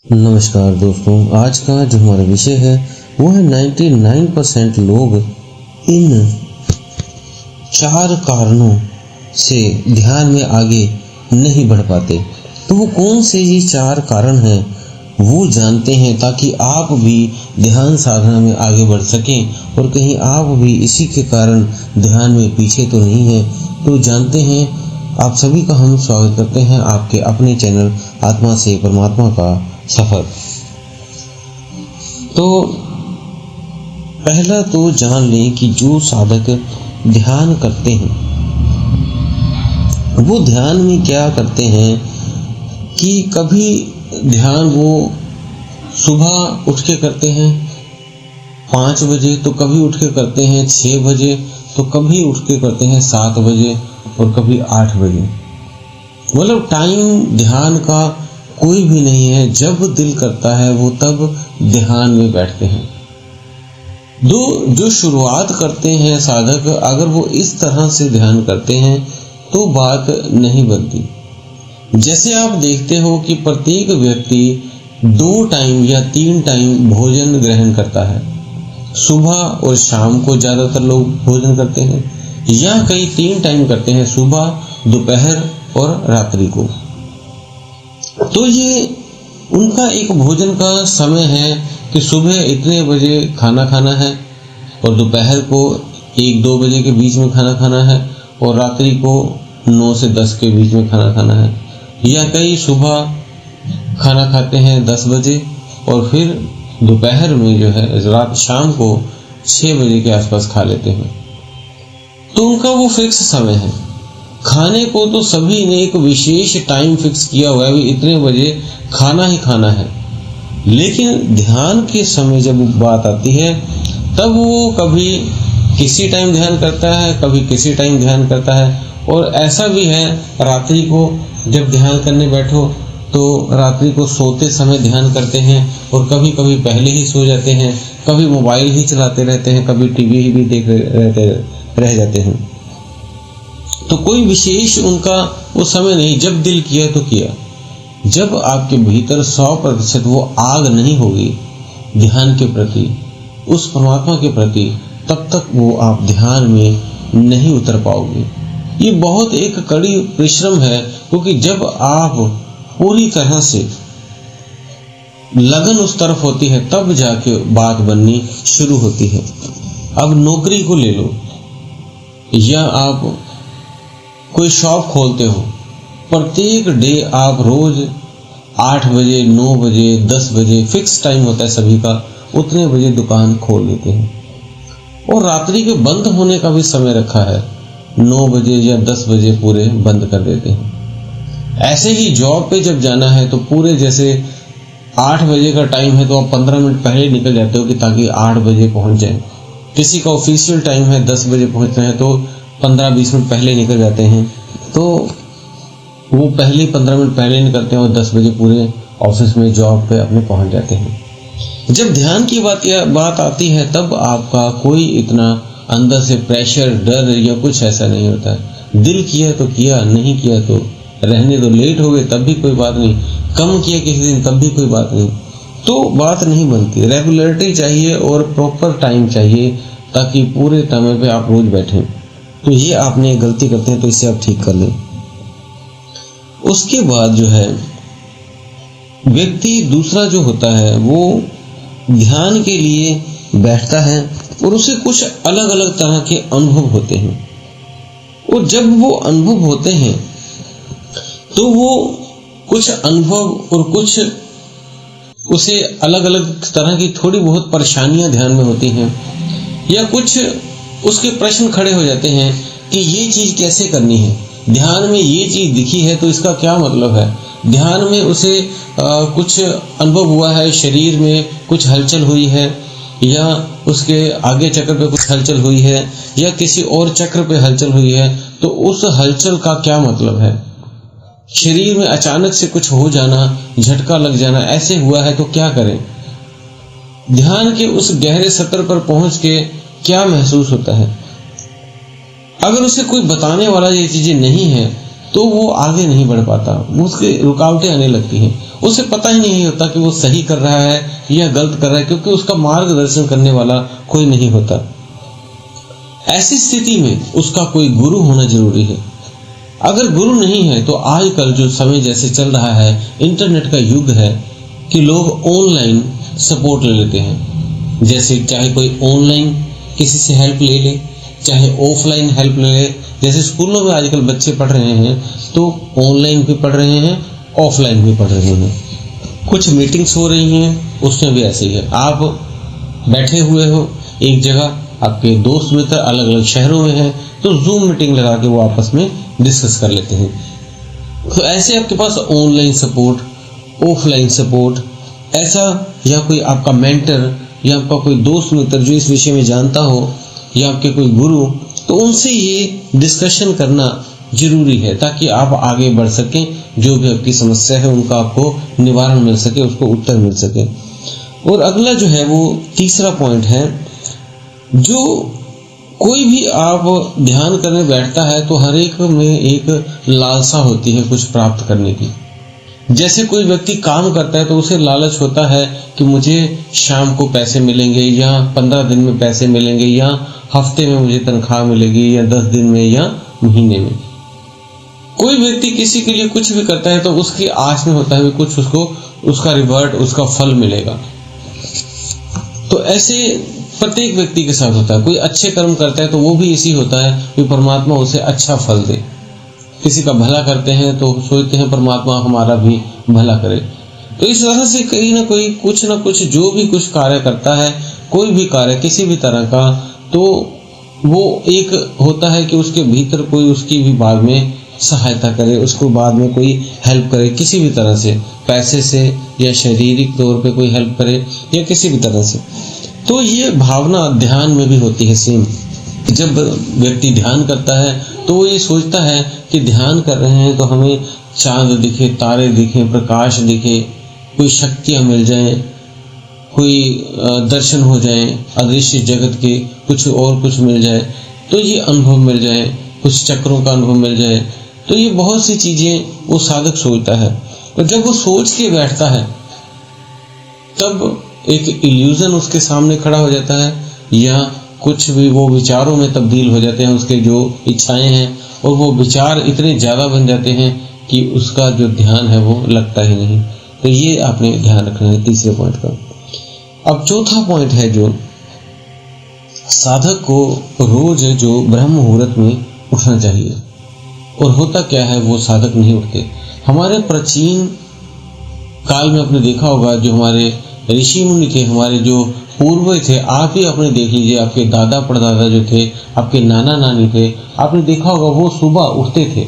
नमस्कार दोस्तों, आज का जो हमारा विषय है वो है 99% लोग इन 4 कारणों से ध्यान में आगे नहीं बढ़ पाते। तो वो कौन से ये 4 कारण हैं वो जानते हैं, ताकि आप भी ध्यान साधना में आगे बढ़ सकें और कहीं आप भी इसी के कारण ध्यान में पीछे तो नहीं हैं। तो जानते हैं, आप सभी का हम स्वागत करते हैं आपके अपने चैनल आत्मा से परमात्मा का सफर। तो पहला तो जान लें कि जो साधक ध्यान करते हैं वो ध्यान में क्या करते हैं कि कभी ध्यान वो सुबह उठ के करते हैं 5 बजे, तो कभी उठ के करते हैं 6 बजे, तो कभी उठ के करते हैं 7 बजे और कभी 8 बजे। मतलब टाइम ध्यान का कोई भी नहीं है। जब दिल करता है वो तब ध्यान में बैठते हैं। जो शुरुआत करते हैं साधक, अगर वो इस तरह से ध्यान करते हैं तो बात नहीं बनती। जैसे आप देखते हो कि प्रत्येक व्यक्ति 2 टाइम या 3 टाइम भोजन ग्रहण करता है। सुबह और शाम को ज़्यादातर लोग भोजन करते हैं, या कई 3 टाइम करते हैं, सुबह, दोपहर और रात्रि को। तो ये उनका एक भोजन का समय है कि सुबह इतने बजे खाना खाना है और दोपहर को 1-2 बजे के बीच में खाना खाना है और रात्रि को 9 से 10 के बीच में खाना खाना है। या कई सुबह खाना खाते हैं 10 बजे और फिर दोपहर में जो है शाम को 6 बजे के आसपास खा लेते हैं। तो उनका वो फिक्स समय है। खाने को तो सभी ने एक विशेष टाइम फिक्स किया हुआ है, इतने बजे खाना ही खाना है। लेकिन ध्यान के समय जब बात आती है तब वो कभी किसी टाइम ध्यान करता है, कभी किसी टाइम ध्यान करता है। और ऐसा भी है, रात्रि को जब ध्यान करने बैठो तो रात्रि को सोते समय ध्यान करते हैं और कभी कभी पहले ही सो जाते हैं, कभी मोबाइल ही चलाते रहते हैं, कभी टीवी ही भी देख रह जाते हैं। तो कोई विशेष उनका वो समय नहीं, जब दिल किया तो किया। जब आपके भीतर 100% वो आग नहीं होगी ध्यान के प्रति, उस परमात्मा के प्रति, तब तक वो आप ध्यान में नहीं उतर पाओगे। ये बहुत एक कड़ी परिश्रम है, क्योंकि जब आप पूरी तरह से लगन उस तरफ होती है तब जाके बात बननी शुरू होती है। अब नौकरी को ले लो, या आप कोई शॉप खोलते हो, प्रत्येक डे आप रोज 8 बजे, 9 बजे, 10 बजे फिक्स टाइम होता है सभी का, उतने बजे दुकान खोल लेते हैं। और रात्रि के बंद होने का भी समय रखा है, 9 बजे या 10 बजे पूरे बंद कर देते हैं। ऐसे ही जॉब पे जब जाना है तो पूरे, जैसे 8 बजे का टाइम है तो आप 15 मिनट पहले निकल जाते हो कि ताकि 8 बजे पहुंच जाए। किसी का ऑफिशियल टाइम है 10 बजे पहुंचना है तो 15-20 मिनट पहले निकल जाते हैं। तो वो पहले 15 मिनट पहले निकलते हैं और 10 बजे पूरे ऑफिस में, जॉब पे अपने पहुंच जाते हैं। जब ध्यान की बात आती है तब आपका कोई इतना अंदर से प्रेशर, डर या कुछ ऐसा नहीं होता है। दिल किया तो किया, नहीं किया तो रहने दो। लेट हो गए तब भी कोई बात नहीं, कम किया किसी दिन तब भी कोई बात नहीं। तो बात नहीं बनती। रेगुलरिटी चाहिए और प्रॉपर टाइम चाहिए, ताकि पूरे समय पे आप रोज बैठें। तो ये आपने गलती करते हैं तो इसे आप ठीक कर लें। उसके बाद जो है व्यक्ति दूसरा जो होता है वो ध्यान के लिए बैठता है और उसे कुछ अलग अलग तरह के अनुभव होते हैं। और जब वो अनुभव होते हैं तो वो कुछ अनुभव और कुछ उसे अलग अलग तरह की थोड़ी बहुत परेशानियां ध्यान में होती हैं, या कुछ उसके प्रश्न खड़े हो जाते हैं कि ये चीज कैसे करनी है। ध्यान में ये चीज दिखी है तो इसका क्या मतलब है। ध्यान में उसे कुछ अनुभव हुआ है, शरीर में कुछ हलचल हुई है, या उसके आगे चक्र पे कुछ हलचल हुई है, या किसी और चक्र पे हलचल हुई है, तो उस हलचल का क्या मतलब है। शरीर में अचानक से कुछ हो जाना, झटका लग जाना, ऐसे हुआ है तो क्या करें। ध्यान के उस गहरे सत्र पर पहुंच के क्या महसूस होता है। अगर उसे कोई बताने वाला ये चीजें नहीं है तो वो आगे नहीं बढ़ पाता, उसके रुकावटें आने लगती हैं। उसे पता ही नहीं होता कि वो सही कर रहा है या गलत कर रहा है, क्योंकि उसका मार्गदर्शन करने वाला कोई नहीं होता। ऐसी स्थिति में उसका कोई गुरु होना जरूरी है। अगर गुरु नहीं है तो आजकल जो समय जैसे चल रहा है, इंटरनेट का युग है कि लोग ऑनलाइन सपोर्ट ले लेते हैं। जैसे चाहे कोई ऑनलाइन किसी से हेल्प ले ले, चाहे ऑफलाइन हेल्प ले ले। जैसे स्कूलों में आजकल बच्चे पढ़ रहे हैं तो ऑनलाइन भी पढ़ रहे हैं, ऑफलाइन भी पढ़ रहे हैं। कुछ मीटिंग्स हो रही हैं, उसमें भी ऐसे ही है। आप बैठे हुए हो एक जगह, आपके दोस्त मित्र अलग अलग शहरों में हैं, तो जूम मीटिंग लगा के वो आपस में डिस्कस कर लेते हैं। तो ऐसे आपके पास ऑनलाइन सपोर्ट, ऑफलाइन सपोर्ट ऐसा, या कोई आपका मेंटर या आपका कोई दोस्त मित्र जो इस विषय में जानता हो, या आपके कोई गुरु, तो उनसे ये डिस्कशन करना जरूरी है ताकि आप आगे बढ़ सकें। जो भी आपकी समस्या है उनका आपको निवारण मिल सके, उसको उत्तर मिल सके। और अगला जो है वो तीसरा पॉइंट है, जो कोई भी आप ध्यान करने बैठता है तो हर एक में एक लालसा होती है कुछ प्राप्त करने की। जैसे कोई व्यक्ति काम करता है तो उसे लालच होता है कि मुझे शाम को पैसे मिलेंगे, या 15 दिन में पैसे मिलेंगे, या हफ्ते में मुझे तनख्वाह मिलेगी, या 10 दिन में, या महीने में। कोई व्यक्ति किसी के लिए कुछ भी करता है तो उसकी आस में होता है कि कुछ उसको उसका रिवर्ट, उसका फल मिलेगा। तो ऐसे प्रत्येक व्यक्ति के साथ होता है। कोई अच्छे कर्म करता है तो वो भी इसी होता है कि परमात्मा उसे अच्छा फल दे। किसी का भला करते हैं तो सोचते हैं परमात्मा हमारा भी भला करे। तो इस तरह से कहीं ना कोई कुछ ना कुछ जो भी कुछ कार्य करता है, कोई भी कार्य किसी भी तरह का, तो वो एक होता है कि उसके भीतर कोई उसकी भी बाद में सहायता करे, उसको बाद में कोई हेल्प करे किसी भी तरह से, पैसे से या शारीरिक तौर पे कोई हेल्प करे या किसी भी तरह से। तो ये भावना ध्यान में भी होती है सेम। जब व्यक्ति ध्यान करता है तो वो ये सोचता है कि ध्यान कर रहे हैं तो हमें चांद दिखे, तारे दिखे, प्रकाश दिखे, कोई शक्तियाँ मिल जाएं, कोई दर्शन हो जाए, अदृश्य जगत के कुछ मिल जाए, तो ये अनुभव मिल जाए, कुछ चक्रों का अनुभव मिल जाए। तो ये बहुत सी चीजें वो साधक सोचता है। तो जब वो सोच के बैठता है तब एक इल्यूजन उसके सामने खड़ा हो जाता है, या कुछ भी वो विचारों में तब्दील हो जाते हैं उसके जो इच्छाएं हैं, और वो विचार इतने ज़्यादा बन जाते हैं कि उसका जो ध्यान है वो लगता ही नहीं। तो ये आपने ध्यान रखना है तीसरे पॉइंट का। अब चौथा पॉइंट है जो साधक को रोज जो ब्रह्म मुहूर्त में उठना चाहिए। और होता क्या है, वो साधक नहीं उठते। हमारे प्राचीन काल में आपने देखा होगा, जो हमारे ऋषि मुनि थे, हमारे जो पूर्वज थे, आप ही अपने देख लीजिए, आपके दादा परदादा जो थे, आपके नाना नानी थे, आपने देखा होगा वो सुबह उठते थे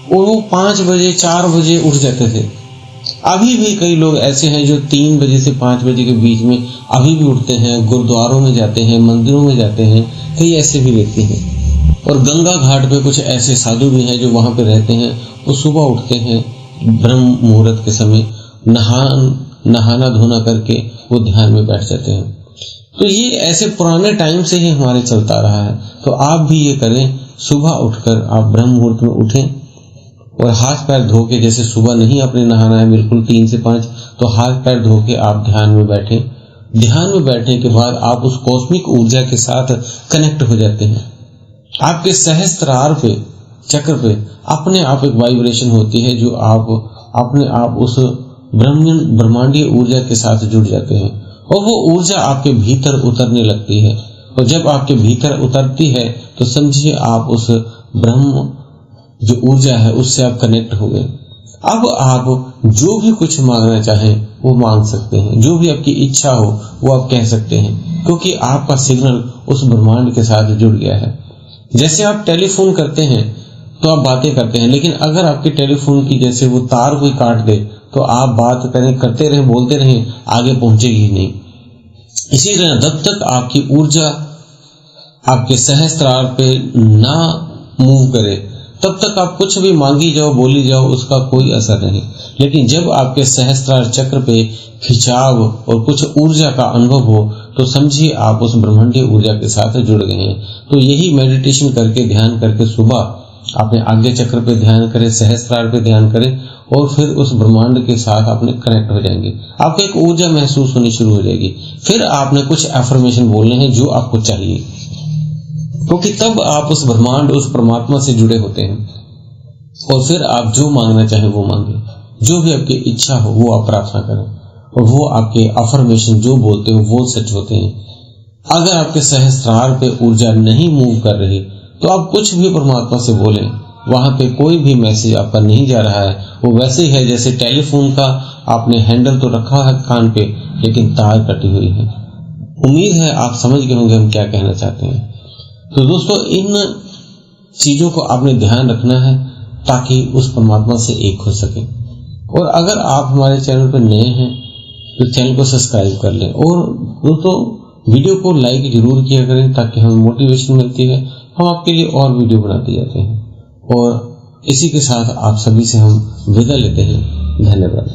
और वो 5 बजे 4 बजे उठ जाते थे। अभी भी कई लोग ऐसे हैं जो 3 बजे से 5 बजे के बीच में अभी भी उठते हैं, गुरुद्वारों में जाते हैं, मंदिरों में जाते हैं। कई ऐसे भी व्यक्ति हैं। और गंगा घाट पे कुछ ऐसे साधु भी हैं जो वहाँ पे रहते हैं, वो सुबह उठते हैं ब्रह्म मुहूर्त के समय, नहाना धोना करके वो ध्यान में बैठ जाते हैं। तो ये ऐसे पुराने टाइम से ही हमारे चलता रहा है। तो आप भी ये करें, सुबह उठकर आप ब्रह्म मुहूर्त में उठें और हाथ पैर धो के, जैसे सुबह नहीं आपने नहाना है बिल्कुल 3 से 5, तो हाथ पैर धो के आप ध्यान में बैठें। ध्यान में बैठने के बाद आप उस कॉस्मिक ऊर्जा के साथ कनेक्ट हो जाते हैं। आपके सहस्त्रार पे, चक्र पे अपने आप एक वाइब्रेशन होती है जो आप अपने आप उस ब्रह्मांडीय ऊर्जा के साथ जुड़ जाते हैं, और वो ऊर्जा आपके भीतर उतरने लगती है। और जब आपके भीतर उतरती है तो समझिए आप उस ब्रह्म जो ऊर्जा है उससे आप कनेक्ट हो गए। अब आप जो भी कुछ मांगना चाहें वो मांग सकते हैं, जो भी आपकी इच्छा हो वो आप कह सकते हैं, क्योंकि आपका सिग्नल उस ब्रह्मांड के साथ जुड़ गया है। जैसे आप टेलीफोन करते हैं तो आप बातें करते हैं, लेकिन अगर आपके टेलीफोन की जैसे वो तार कोई काट दे तो आप बात करें, करते रहें, बोलते रहें, आगे पहुंचेगी ही नहीं। इसी तरह जब तक आपकी ऊर्जा आपके सहस्त्रार पे ना मूव करे तब तक आप कुछ भी मांगी जाओ, बोली जाओ, उसका कोई असर नहीं। लेकिन जब आपके सहस्त्रार चक्र पे खिंचाव और कुछ ऊर्जा का अनुभव हो तो समझिए आप उस ब्रह्मांडीय ऊर्जा के साथ जुड़ गए हैं। तो यही मेडिटेशन करके, ध्यान करके सुबह आपने आज्ञा चक्र पे ध्यान करें, सहस्त्रार पे ध्यान करें और फिर उस ब्रह्मांड के साथ आपने कनेक्ट हो जाएंगे। आपको एक ऊर्जा महसूस होनी शुरू हो जाएगी। फिर आपने कुछ एफर्मेशन बोलने हैं जो आपको चाहिए, क्योंकि तब आप उस ब्रह्मांड, उस परमात्मा से जुड़े होते हैं। और फिर आप जो मांगना चाहें वो मांगे, जो भी आपकी इच्छा हो वो आप प्रार्थना करें, और वो आपके अफर्मेशन जो बोलते हो वो सच होते हैं। अगर आपके सहस्त्रार पे ऊर्जा नहीं मूव कर रही तो आप कुछ भी परमात्मा से बोलें, वहां पे कोई भी मैसेज आपका नहीं जा रहा है। वो वैसे ही है जैसे टेलीफोन का आपने हैंडल तो रखा है कान पे, लेकिन तार कटी हुई है। उम्मीद है आप समझ गए होंगे हम क्या कहना चाहते हैं। तो दोस्तों, इन चीजों को आपने ध्यान रखना है ताकि उस परमात्मा से एक हो सके। और अगर आप हमारे चैनल पर नए हैं तो चैनल को सब्सक्राइब कर लें, और दोस्तों वीडियो को लाइक जरूर किया करें ताकि हमें मोटिवेशन मिलती है, हम आपके लिए और वीडियो बनाते जाते हैं। और इसी के साथ आप सभी से हम विदा लेते हैं। धन्यवाद।